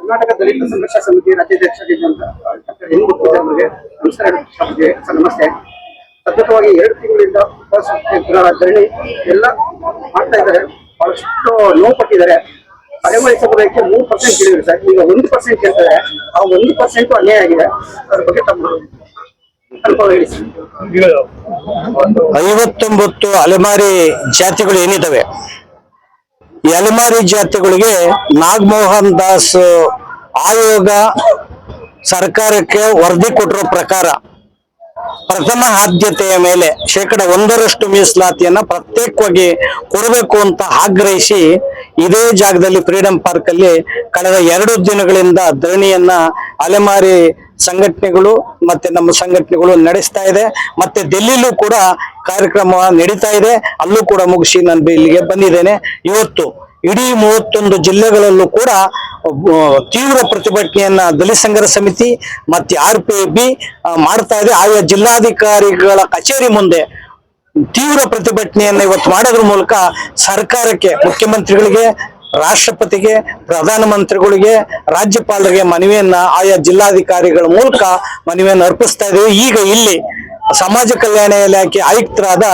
ಕರ್ನಾಟಕ ದಲಿತ ಸಂಘರ್ಷ ಸಮಿತಿ ರಾಜ್ಯಾಧ್ಯಕ್ಷರಾಗಿದ್ದಂತ doctor N ಗುರುಪೂಜಾರ್ ಅವರಿಗೆ ನಮಸ್ಕಾರ. ಸರ್ ನಮಸ್ತೆ. ಸತತವಾಗಿ 2 ತಿಂಗಳಿಂದ ಧರಣಿ ಎಲ್ಲ ಮಾಡ್ತಾ ಇದ್ದಾರೆ. ಬಹಳಷ್ಟು ನೋವು ಪಟ್ಟಿದ್ದಾರೆ. ಅಲೆಮಾರಿ ಸಮುದಾಯಕ್ಕೆ 3% ಕೇಳಿದ್ರು ಸರ್, ಈಗ 1% ಕೇಳ್ತಾರೆ. ಆ 1% ಅನ್ಯಾಯ ಆಗಿದೆ. ಅದ್ರ ಬಗ್ಗೆ ತಮ್ಮ ಅನುಭವ ಹೇಳಿ ಸರ್. 59 ಅಲೆಮಾರಿ ಜಾತಿಗಳು ಏನಿದಾವೆ, ಈ ಅಲೆಮಾರಿ ಜಾತಿಗಳಿಗೆ ನಾಗಮೋಹನ್ ದಾಸ್ ಆಯೋಗ ಸರ್ಕಾರಕ್ಕೆ ವರದಿ ಕೊಟ್ಟಿರೋ ಪ್ರಕಾರ ಪ್ರಥಮ ಆದ್ಯತೆಯ ಮೇಲೆ 1% ಮೀಸಲಾತಿಯನ್ನ ಪ್ರತ್ಯೇಕವಾಗಿ ಕೊಡಬೇಕು ಅಂತ ಆಗ್ರಹಿಸಿ ಇದೇ ಜಾಗದಲ್ಲಿ ಫ್ರೀಡಂ ಪಾರ್ಕ್ ಅಲ್ಲಿ ಕಳೆದ 2 ದಿನಗಳಿಂದ ಧರಣಿಯನ್ನ ಅಲೆಮಾರಿ ಸಂಘಟನೆಗಳು ಮತ್ತೆ ನಮ್ಮ ಸಂಘಟನೆಗಳು ನಡೆಸ್ತಾ ಇದೆ. ಮತ್ತೆ ದಿಲ್ಲಿಲೂ ಕೂಡ ಕಾರ್ಯಕ್ರಮ ನಡೀತಾ ಇದೆ. ಅಲ್ಲೂ ಕೂಡ ಮುಗಿಸಿ ನಾನು ಇಲ್ಲಿಗೆ ಬಂದಿದ್ದೇನೆ. ಇವತ್ತು ಇಡೀ 31 ಜಿಲ್ಲೆಗಳಲ್ಲೂ ಕೂಡ ತೀವ್ರ ಪ್ರತಿಭಟನೆಯನ್ನ ದಲಿತ ಸಂಘರ್ಷ ಸಮಿತಿ ಮತ್ತೆ RPIB ಮಾಡ್ತಾ ಇದೆ. ಆಯಾ ಜಿಲ್ಲಾಧಿಕಾರಿಗಳ ಕಚೇರಿ ಮುಂದೆ ತೀವ್ರ ಪ್ರತಿಭಟನೆಯನ್ನ ಇವತ್ತು ಮಾಡೋದ್ರ ಮೂಲಕ ಸರ್ಕಾರಕ್ಕೆ, ಮುಖ್ಯಮಂತ್ರಿಗಳಿಗೆ, ರಾಷ್ಟ್ರಪತಿಗೆ, ಪ್ರಧಾನಮಂತ್ರಿಗಳಿಗೆ, ರಾಜ್ಯಪಾಲರಿಗೆ ಮನವಿಯನ್ನ ಆಯಾ ಜಿಲ್ಲಾಧಿಕಾರಿಗಳ ಮೂಲಕ ಮನವಿಯನ್ನು ಅರ್ಪಿಸ್ತಾ ಇದ್ದೇವೆ. ಈಗ ಇಲ್ಲಿ ಸಮಾಜ ಕಲ್ಯಾಣ ಇಲಾಖೆ ಆಯುಕ್ತರಾದ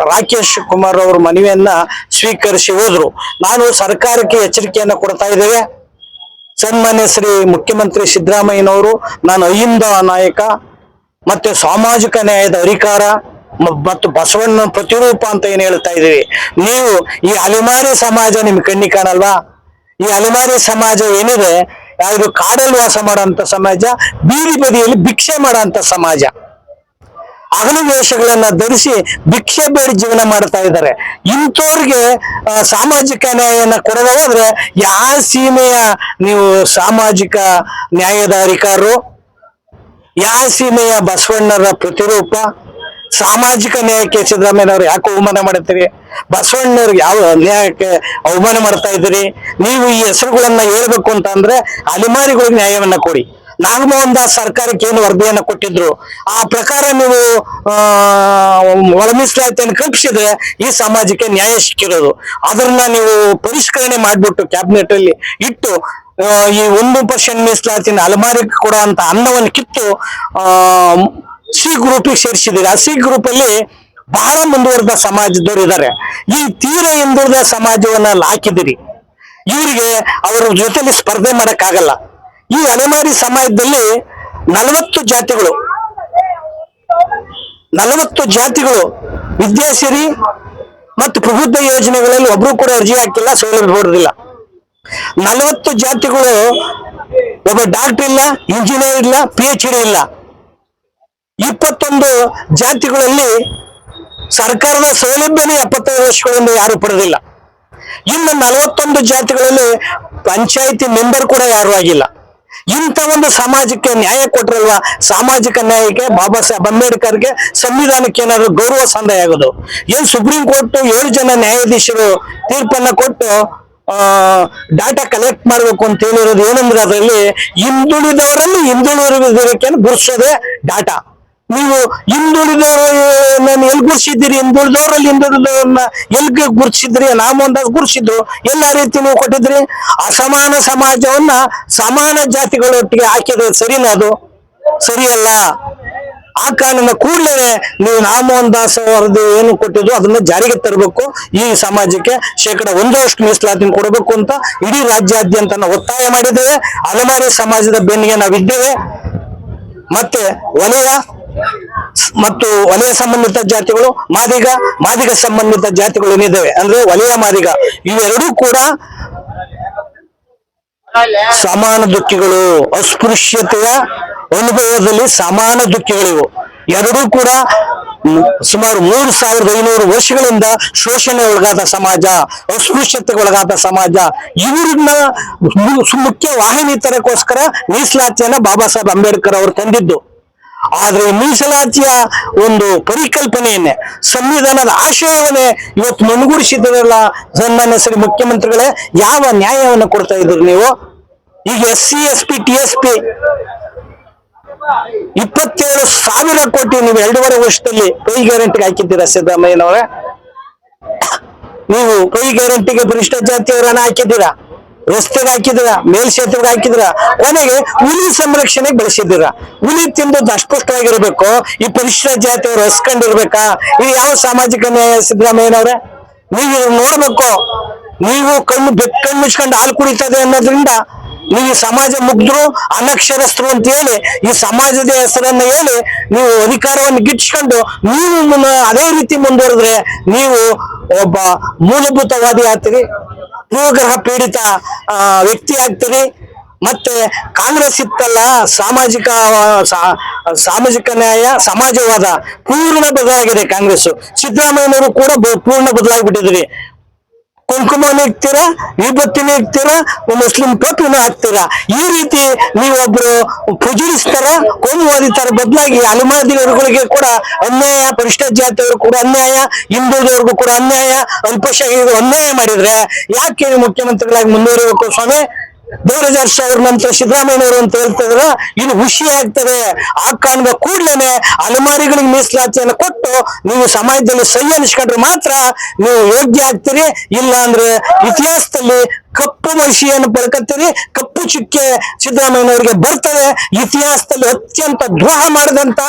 ರಾಕೇಶ್ ಕುಮಾರ್ ಅವರು ಮನವಿಯನ್ನ ಸ್ವೀಕರಿಸಿ ಹೋದ್ರು. ನಾನು ಸರ್ಕಾರಕ್ಕೆ ಎಚ್ಚರಿಕೆಯನ್ನ ಕೊಡ್ತಾ ಇದ್ದೇವೆ. ಸನ್ಮಾನ್ಯ ಶ್ರೀ ಮುಖ್ಯಮಂತ್ರಿ ಸಿದ್ದರಾಮಯ್ಯನವರು ನಾನು ಅಹಿಂದ ನಾಯಕ ಮತ್ತೆ ಸಾಮಾಜಿಕ ನ್ಯಾಯದ ಅಧಿಕಾರ ಮತ್ತು ಬಸವಣ್ಣ ಪ್ರತಿರೂಪ ಅಂತ ಏನ್ ಹೇಳ್ತಾ ಇದೀವಿ, ನೀವು ಈ ಅಲೆಮಾರಿ ಸಮಾಜ ನಿಮ್ ಕಣ್ಣಿ ಕಾಣಲ್ವಾ? ಈ ಅಲೆಮಾರಿ ಸಮಾಜ ಏನಿದೆ ಯಾವುದು ಕಾಡಲ್ಲಿ ವಾಸ ಮಾಡೋಂಥ ಸಮಾಜ, ಬೀದಿ ಬದಿಯಲ್ಲಿ ಭಿಕ್ಷೆ ಮಾಡೋಂಥ ಸಮಾಜ, ಹಗಲು ವೇಷಗಳನ್ನ ಧರಿಸಿ ಭಿಕ್ಷೆ ಬೇಡಿ ಜೀವನ ಮಾಡ್ತಾ ಇದ್ದಾರೆ. ಇಂಥವ್ರಿಗೆ ಸಾಮಾಜಿಕ ನ್ಯಾಯನ ಕೊಡದ ಹೋದ್ರೆ ಯಾವ ಸೀಮೆಯ ನೀವು ಸಾಮಾಜಿಕ ನ್ಯಾಯದ ಅಧಿಕಾರರು, ಯಾವ ಸೀಮೆಯ ಬಸವಣ್ಣರ ಪ್ರತಿರೂಪ? ಸಾಮಾಜಿಕ ನ್ಯಾಯಕ್ಕೆ ಸಿದ್ದರಾಮಯ್ಯನವರು ಯಾಕೆ ಅವಮಾನ ಮಾಡುತ್ತೀರಿ? ಬಸವಣ್ಣವ್ರಿಗೆ ಯಾವ ನ್ಯಾಯಕ್ಕೆ ಅವಮಾನ ಮಾಡ್ತಾ ಇದ್ದೀರಿ? ನೀವು ಈ ಹೆಸರುಗಳನ್ನ ಹೇಳ್ಬೇಕು ಅಂತ ಅಂದ್ರೆ ಅಲೆಮಾರಿಗಳಿಗೆ ನ್ಯಾಯವನ್ನ ಕೊಡಿ. ನಾಗಮೋಹನ್ ದಾಸ್ ಸರ್ಕಾರಕ್ಕೆ ಏನು ವರದಿಯನ್ನ ಕೊಟ್ಟಿದ್ರು ಆ ಪ್ರಕಾರ ನೀವು ಒಳ ಮೀಸಲಾತಿಯನ್ನು ಕಲ್ಪಿಸಿದ್ರೆ ಈ ಸಮಾಜಕ್ಕೆ ನ್ಯಾಯ ಸಿಕ್ಕಿರೋದು. ಅದನ್ನ ನೀವು ಪರಿಷ್ಕರಣೆ ಮಾಡ್ಬಿಟ್ಟು ಕ್ಯಾಬಿನೆಟ್ ಅಲ್ಲಿ ಇಟ್ಟು ಈ 1% ಮೀಸಲಾತಿನ ಅಲೆಮಾರಿಗೆ ಕೊಡೋ ಅಂತ ಅನ್ನವನ್ನು ಕಿತ್ತು ಸಿ ಗ್ರೂಪಿಗೆ ಸೇರಿಸಿದ್ದೀರಿ. ಆ ಸಿ ಗ್ರೂಪ್ ಅಲ್ಲಿ ಬಹಳ ಮುಂದುವರೆದ ಸಮಾಜದವರು ಇದ್ದಾರೆ. ಈ ತೀರ ಹಿಂದುಳಿದ ಸಮಾಜವನ್ನ ಹಾಕಿದಿರಿ. ಇವರಿಗೆ ಅವರ ಜೊತೆಲಿ ಸ್ಪರ್ಧೆ ಮಾಡಕ್ಕಾಗಲ್ಲ. ಈ ಅಲೆಮಾರಿ ಸಮಾಜದಲ್ಲಿ 40 ಜಾತಿಗಳು ವಿದ್ಯಾಸಿರಿ ಮತ್ತು ಪ್ರಬುದ್ಧ ಯೋಜನೆಗಳಲ್ಲಿ ಒಬ್ರು ಕೂಡ ಅರ್ಜಿ ಹಾಕಿಲ್ಲ, ಸೌಲಭ್ಯ ಪಡೆದಿಲ್ಲ. 40 ಜಾತಿಗಳು ಒಬ್ಬ ಡಾಕ್ಟರ್ ಇಲ್ಲ, ಇಂಜಿನಿಯರ್ ಇಲ್ಲ, PhD ಇಲ್ಲ. 21 ಜಾತಿಗಳಲ್ಲಿ ಸರ್ಕಾರದ ಸೌಲಭ್ಯನೇ 75 ವರ್ಷಗಳಿಂದ ಯಾರು ಪಡೆದಿಲ್ಲ. ಇನ್ನು 41 ಜಾತಿಗಳಲ್ಲಿ ಪಂಚಾಯಿತಿ ಮೆಂಬರ್ ಕೂಡ ಯಾರು ಆಗಿಲ್ಲ. ಇಂಥ ಒಂದು ಸಮಾಜಕ್ಕೆ ನ್ಯಾಯ ಕೊಟ್ರಲ್ವಾ? ಸಾಮಾಜಿಕ ನ್ಯಾಯಕ್ಕೆ ಬಾಬಾ ಸಾಹೇಬ್ ಅಂಬೇಡ್ಕರ್ಗೆ ಸಂವಿಧಾನಕ್ಕೆ ಏನಾದ್ರು ಗೌರವ ಸಂದಾಯ ಆಗೋದು? ಏನ್ ಸುಪ್ರೀಂ ಕೋರ್ಟ್ 7 ಜನ ನ್ಯಾಯಾಧೀಶರು ತೀರ್ಪನ್ನ ಕೊಟ್ಟು ಡಾಟಾ ಕಲೆಕ್ಟ್ ಮಾಡ್ಬೇಕು ಅಂತ ಹೇಳಿರೋದು ಏನಂದ್ರೆ ಅದರಲ್ಲಿ ಹಿಂದುಳಿದವರಲ್ಲಿ ಹಿಂದುಳಿದವರಿಗೆ ಗುರ್ಸೋದೆ ಡಾಟಾ. ನೀವು ಹಿಂದುಳಿದವರನ್ನ ಎಲ್ಲಿ ಗುರ್ಸಿದ್ದೀರಿ? ಹಿಂದುಳಿದವರಲ್ಲಿ ಹಿಂದುಳಿದವ್ರನ್ನ ಎಲ್ಲಿ ಗುರ್ಸಿದ್ರಿ? ನಾಗಮೋಹನ್ ದಾಸ್ ಗುರ್ಸಿದ್ರು. ಎಲ್ಲ ರೀತಿ ನೀವು ಕೊಟ್ಟಿದ್ರಿ. ಅಸಮಾನ ಸಮಾಜವನ್ನ ಸಮಾನ ಜಾತಿಗಳೊಟ್ಟಿಗೆ ಹಾಕಿದ್ರೆ ಸರಿನಾ? ಅದು ಸರಿಯಲ್ಲ. ಆ ಕಾರಣನ ಕೂಡಲೇ ನೀವು ನಾಗಮೋಹನ್ ದಾಸ್ ಅವರದ್ದು ಏನು ಕೊಟ್ಟಿದ್ರು ಅದನ್ನ ಜಾರಿಗೆ ತರಬೇಕು. ಈ ಸಮಾಜಕ್ಕೆ 1% ಮೀಸಲಾತಿ ಕೊಡಬೇಕು ಅಂತ ಇಡೀ ರಾಜ್ಯಾದ್ಯಂತ ನಾವು ಒತ್ತಾಯ ಮಾಡಿದ್ದೇವೆ. ಅಲೆಮಾರಿ ಸಮಾಜದ ಬೆನ್ನಿಗೆ ನಾವಿದ್ದೇವೆ. ಮತ್ತೆ ವಲಯ ಸಂಬಂಧಿತ ಜಾತಿಗಳು, ಮಾದಿಗ ಸಂಬಂಧಿತ ಜಾತಿಗಳು ಏನಿದ್ದಾವೆ ಅಂದ್ರೆ ವಲಯ ಮಾದಿಗ, ಇವೆರಡೂ ಕೂಡ ಸಮಾನ ದುಃಖಿಗಳು. ಅಸ್ಪೃಶ್ಯತೆಯ ಅನುಭವದಲ್ಲಿ ಸಮಾನ ದುಃಖಿಗಳಿವು. ಎರಡೂ ಕೂಡ ಸುಮಾರು 3500 ವರ್ಷಗಳಿಂದ ಶೋಷಣೆ ಒಳಗಾದ ಸಮಾಜ, ಅಸ್ಪೃಶ್ಯತೆಗೆ ಒಳಗಾದ ಸಮಾಜ. ಇವ್ರನ್ನ ಮುಖ್ಯ ವಾಹಿನಿ ತರಕ್ಕೋಸ್ಕರ ಮೀಸಲಾತಿಯನ್ನ ಬಾಬಾ ಸಾಹೇಬ್ ಅಂಬೇಡ್ಕರ್ ಅವರು ತಂದಿದ್ದು. ಆದ್ರೆ ಮೀಸಲಾತಿಯ ಒಂದು ಪರಿಕಲ್ಪನೆಯನ್ನೇ, ಸಂವಿಧಾನದ ಆಶಯವನ್ನೇ ಇವತ್ತು ಮನಗೂಡಿಸಿದ್ರಲ್ಲ ಸನ್ಮಾನ್ಯ ಶ್ರೀ ಮುಖ್ಯಮಂತ್ರಿಗಳೇ. ಯಾವ ನ್ಯಾಯವನ್ನು ಕೊಡ್ತಾ ಇದ್ರಿ ನೀವು? ಈಗ SC ST TSP 27,000 ಕೋಟಿ ನೀವು 2.5 ವರ್ಷದಲ್ಲಿ ಪೈ ಗ್ಯಾರಂಟಿಗೆ ಹಾಕಿದ್ದೀರಾ ಸಿದ್ದರಾಮಯ್ಯನವರೇ? ನೀವು ಪೈ ಗ್ಯಾರಂಟಿಗೆ ಪರಿಶಿಷ್ಟ ಜಾತಿಯವರನ್ನ ಹಾಕಿದ್ದೀರಾ. ರಸ್ತೆಗೆ ಹಾಕಿದ್ರ, ಮೇಲ್ಸೇತುವೆಗೆ ಹಾಕಿದ್ರ, ಕೊನೆಗೆ ಹುಲಿ ಸಂರಕ್ಷಣೆಗೆ ಬಳಸಿದ್ದೀರ. ಹುಲಿ ತಿಂದದ್ದು ಅಸ್ಪಷ್ಟವಾಗಿರ್ಬೇಕು, ಈ ಪರಿಶಿಷ್ಟ ಜಾತಿಯವರು ಹಸ್ಕೊಂಡಿರ್ಬೇಕಾ? ಇದು ಯಾವ ಸಾಮಾಜಿಕ ನ್ಯಾಯ ಸಿದ್ದರಾಮಯ್ಯನವ್ರೆ? ನೀವು ಇದನ್ನ ನೋಡ್ಬೇಕು. ನೀವು ಕಣ್ಣು ಮುಚ್ಕೊಂಡು ಹಾಲು ಕುಡಿತದೆ ಅನ್ನೋದ್ರಿಂದ ನೀವು ಸಮಾಜ ಮುಗ್ಧರು, ಅನಕ್ಷರಸ್ಥರು ಅಂತ ಹೇಳಿ ಈ ಸಮಾಜದ ಹೆಸರನ್ನ ಹೇಳಿ ನೀವು ಅಧಿಕಾರವನ್ನು ಗಿಟ್ಟಿಸ್ಕೊಂಡು ನೀವು ಅದೇ ರೀತಿ ಮುಂದುವರೆದ್ರೆ ನೀವು ಒಬ್ಬ ಮೂಲಭೂತವಾದಿ ಆಗ್ತೀರಿ, ಪೂರ್ವಗ್ರಹ ಪೀಡಿತ ವ್ಯಕ್ತಿ ಆಗ್ತೀರಿ. ಮತ್ತೆ ಕಾಂಗ್ರೆಸ್ ಇತ್ತಲ್ಲ, ಸಾಮಾಜಿಕ ನ್ಯಾಯ, ಸಮಾಜವಾದ ಪೂರ್ಣ ಬದಲಾಗಿದೆ ಕಾಂಗ್ರೆಸ್. ಸಿದ್ದರಾಮಯ್ಯನವರು ಕೂಡ ಪೂರ್ಣ ಬದಲಾಗಿಬಿಟ್ಟಿದ್ರಿ. ಕುಂಕುಮನೂ ಇಕ್ತೀರಾ, ವಿಭತ್ತಿನೂ ಇಕ್ತೀರಾ, ಮುಸ್ಲಿಂ ಟೋಪಿನೂ ಹಾಕ್ತೀರಾ. ಈ ರೀತಿ ನೀವೊಬ್ರು ಪುಜರಿಸ್ತಾರ, ಕೋಮುವಾದಿ ತರ ಬದಲಾಗಿ ಅಲೆಮಾದಿಗಳಿಗೆ ಕೂಡ ಅನ್ಯಾಯ, ಪರಿಶಿಷ್ಟ ಜಾತಿಯವರು ಕೂಡ ಅನ್ಯಾಯ, ಹಿಂದುಳಿದವ್ರಿಗೂ ಕೂಡ ಅನ್ಯಾಯ, ಅಲ್ಪಸಂಖ್ಯಾತರಿಗೂ ಅನ್ಯಾಯ ಮಾಡಿದ್ರೆ ಯಾಕೆ ಮುಖ್ಯಮಂತ್ರಿಗಳಾಗಿ ಮುಂದುವರಿಬೇಕು ಸ್ವಾಮಿ? ದೇವರಾಜ ಅರಸು ಅವ್ರ ನಂತರ ಸಿದ್ದರಾಮಯ್ಯನವರು ಅಂತ ಹೇಳ್ತಿದ್ರ, ಇದು ಖುಷಿ ಆಗ್ತದೆ. ಆ ಕಾರಣದ ಕೂಡಲೇ ಅಲೆಮಾರಿಗಳಿಗೆ ಮೀಸಲಾತಿಯನ್ನು ಕೊಟ್ಟು ನೀವು ಸಮಾಜದಲ್ಲಿ ಸಹಿ ಅನಿಸ್ಕೊಂಡ್ರೆ ಮಾತ್ರ ನೀವು ಯೋಗ್ಯ ಆಗ್ತೀರಿ. ಇಲ್ಲ ಅಂದ್ರೆ ಇತಿಹಾಸದಲ್ಲಿ ಕಪ್ಪು ಮಸಿಯನ್ನು ಪಡ್ಕೊತೀರಿ, ಕಪ್ಪು ಚುಕ್ಕೆ ಸಿದ್ದರಾಮಯ್ಯನವರಿಗೆ ಬರ್ತದೆ. ಇತಿಹಾಸದಲ್ಲಿ ಅತ್ಯಂತ ದ್ರೋಹ ಮಾಡಿದಂತ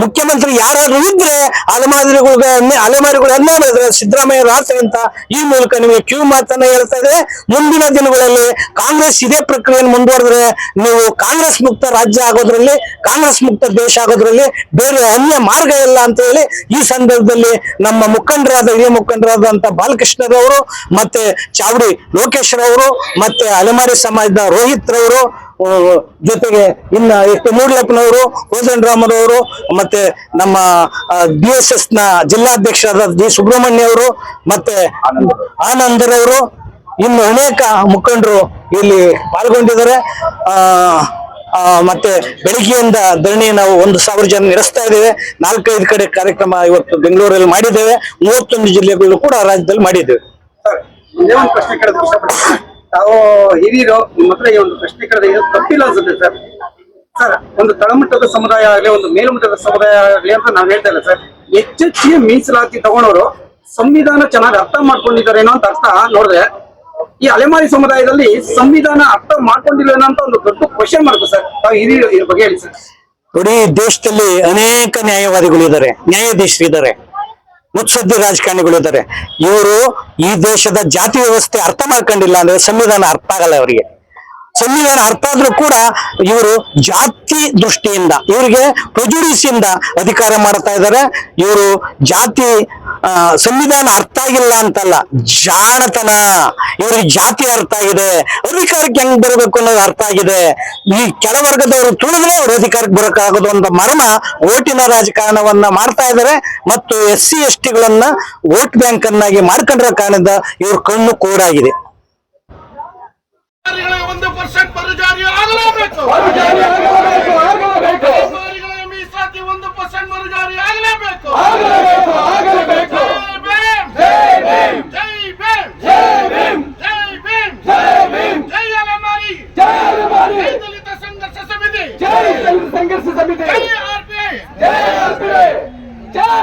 ಮುಖ್ಯಮಂತ್ರಿ ಯಾರಾದ್ರೂ ಇದ್ರೆ ಅಲೆಮಾರಿಗಳು ಅನ್ಯಾಯ ಮಾಡಿದ್ರೆ ಸಿದ್ದರಾಮಯ್ಯರು ಆಸೆ ಅಂತ ಈ ಮೂಲಕ ನಿಮಗೆ ಕಿವಿ ಮಾತನ್ನ ಹೇಳ್ತಾ ಇದೆ. ಮುಂದಿನ ದಿನಗಳಲ್ಲಿ ಕಾಂಗ್ರೆಸ್ ಇದೇ ಪ್ರಕ್ರಿಯೆಯನ್ನು ಮುಂದುವರೆದ್ರೆ ನೀವು ಕಾಂಗ್ರೆಸ್ ಮುಕ್ತ ರಾಜ್ಯ ಆಗೋದ್ರಲ್ಲಿ, ಕಾಂಗ್ರೆಸ್ ಮುಕ್ತ ದೇಶ ಆಗೋದ್ರಲ್ಲಿ ಬೇರೆ ಅನ್ಯ ಮಾರ್ಗ ಇಲ್ಲ ಅಂತ ಹೇಳಿ ಈ ಸಂದರ್ಭದಲ್ಲಿ ನಮ್ಮ ಹಿರಿಯ ಮುಖಂಡರಾದಂತ ಬಾಲಕೃಷ್ಣರವರು, ಮತ್ತೆ ಚಾವಡಿ ಲೋಕೇಶ್ ರವರು, ಮತ್ತೆ ಅಲೆಮಾರಿ ಸಮಾಜದ ರೋಹಿತ್ ರವರು, ಜೊತೆಗೆ ಇನ್ನ ಮೂಡ್ಲಪ್ಪನವರು, ಕೋದಂಡರಾಮರವರು, ಮತ್ತೆ ನಮ್ಮ BSS ನ ಜಿಲ್ಲಾಧ್ಯಕ್ಷರಾದ ಜಿ ಸುಬ್ರಹ್ಮಣ್ಯ ಅವರು, ಮತ್ತೆ ಆನಂದರವರು, ಇನ್ನು ಅನೇಕ ಮುಖಂಡರು ಇಲ್ಲಿ ಪಾಲ್ಗೊಂಡಿದ್ದಾರೆ. ಮತ್ತೆ ಬೆಳಿಗ್ಗೆಯಿಂದ ಧರಣಿ ನಾವು 1,000 ಜನ ನಡೆಸ್ತಾ ಇದ್ದೇವೆ. 4-5 ಕಡೆ ಕಾರ್ಯಕ್ರಮ ಇವತ್ತು ಬೆಂಗಳೂರಲ್ಲಿ ಮಾಡಿದ್ದೇವೆ. 31 ಜಿಲ್ಲೆಗಳು ಕೂಡ ರಾಜ್ಯದಲ್ಲಿ ಮಾಡಿದ್ದೇವೆ. ಒಂದೇ ಒಂದು ಪ್ರಶ್ನೆ ಕೇಳೋದಕ್ಕೆ ಇಷ್ಟಪಡ್ತೀನಿ. ತಾವು ಹಿರಿಯರು ನಿಮ್ಮ ಹತ್ರ ಈ ಒಂದು ಪ್ರಶ್ನೆ ಕೇಳೋದು ಇದು ತಪ್ಪಿಲ್ಲ ಅನ್ಸುತ್ತೆ ಸರ್. ಸರ್, ಒಂದು ತಳಮಟ್ಟದ ಸಮುದಾಯ ಆಗಲಿ, ಒಂದು ಮೇಲ್ಮಟ್ಟದ ಸಮುದಾಯ ಆಗಲಿ ಅಂತ ನಾವ್ ಹೇಳ್ತಾ ಇಲ್ಲ ಸರ್. ಹೆಚ್ಚೆಚ್ಚಿಗೆ ಮೀಸಲಾತಿ ತಗೊಂಡವರು ಸಂವಿಧಾನ ಚೆನ್ನಾಗಿ ಅರ್ಥ ಮಾಡ್ಕೊಂಡಿದ್ದಾರೆ ಅಂತ ಅರ್ಥ ನೋಡಿದ್ರೆ, ಈ ಅಲೆಮಾರಿ ಸಮುದಾಯದಲ್ಲಿ ಸಂವಿಧಾನ ಅರ್ಥ ಮಾಡ್ಕೊಂಡಿಲ್ಲ ಅಂತ ಒಂದು ದೊಡ್ಡ ಕ್ವಶನ್ ಮಾರ್ಕ್ ಸರ್. ತಾವು ಹಿರಿಯರು ಇದ್ರ ಬಗ್ಗೆ ಹೇಳಿ ಸರ್. ನೋಡಿ, ದೇಶದಲ್ಲಿ ಅನೇಕ ನ್ಯಾಯವಾದಿಗಳು ಇದ್ದಾರೆ, ನ್ಯಾಯಾಧೀಶರಿದ್ದಾರೆ, ಮುತ್ಸದ್ದಿ ರಾಜಕಾರಣಿಗಳಿದ್ದಾರೆ. ಇವರು ಈ ದೇಶದ ಜಾತಿ ವ್ಯವಸ್ಥೆ ಅರ್ಥ ಮಾಡ್ಕೊಂಡಿಲ್ಲ ಅಂದ್ರೆ ಸಂವಿಧಾನ ಅರ್ಥ ಆಗಲ್ಲ ಅವರಿಗೆ. ಸಂವಿಧಾನ ಅರ್ಥ ಆದ್ರೂ ಕೂಡ ಇವರು ಜಾತಿ ದೃಷ್ಟಿಯಿಂದ, ಇವರಿಗೆ ಪ್ರೆಜುಡಿಸಿಂದ ಅಧಿಕಾರ ಮಾಡ್ತಾ ಇದ್ದಾರೆ. ಇವರು ಜಾತಿ ಸಂವಿಧಾನ ಅರ್ಥ ಆಗಿಲ್ಲ ಅಂತಲ್ಲ, ಜಾಣತನ. ಇವ್ರಿಗೆ ಜಾತಿ ಅರ್ಥ ಆಗಿದೆ, ಅಧಿಕಾರಕ್ಕೆ ಹೆಂಗ್ ಬರಬೇಕು ಅನ್ನೋದು ಅರ್ಥ ಆಗಿದೆ. ಈ ಕೆಳವರ್ಗದವರು ತುಳಿದ್ರೆ ಅವ್ರ ಅಧಿಕಾರಕ್ಕೆ ಬರೋಕ್ಕಾಗೋದು ಅಂತ ಮರ್ಮ ಓಟಿನ ರಾಜಕಾರಣವನ್ನ ಮಾಡ್ತಾ ಇದ್ದಾರೆ. ಮತ್ತು SC ST ಗಳನ್ನ ವೋಟ್ ಬ್ಯಾಂಕ್ ಅನ್ನಾಗಿ ಮಾಡ್ಕೊಂಡಿರೋ ಕಾರಣದಿಂದ ಇವ್ರ ಕಣ್ಣು ಕೋಡಾಗಿದೆ. 1% ಮರುಜಾರಿ ಆಗಲೇಬೇಕು. ಮೀಸಲಾತಿ 1% ಮರುಜಾರಿ ಆಗಲೇಬೇಕು. ಜೈ ಅಲೆಮಾರಿ, ಜೈ ದಲಿತ ಸಂಘರ್ಷ ಸಮಿತಿ, ಜೈ RPI, ಜೈ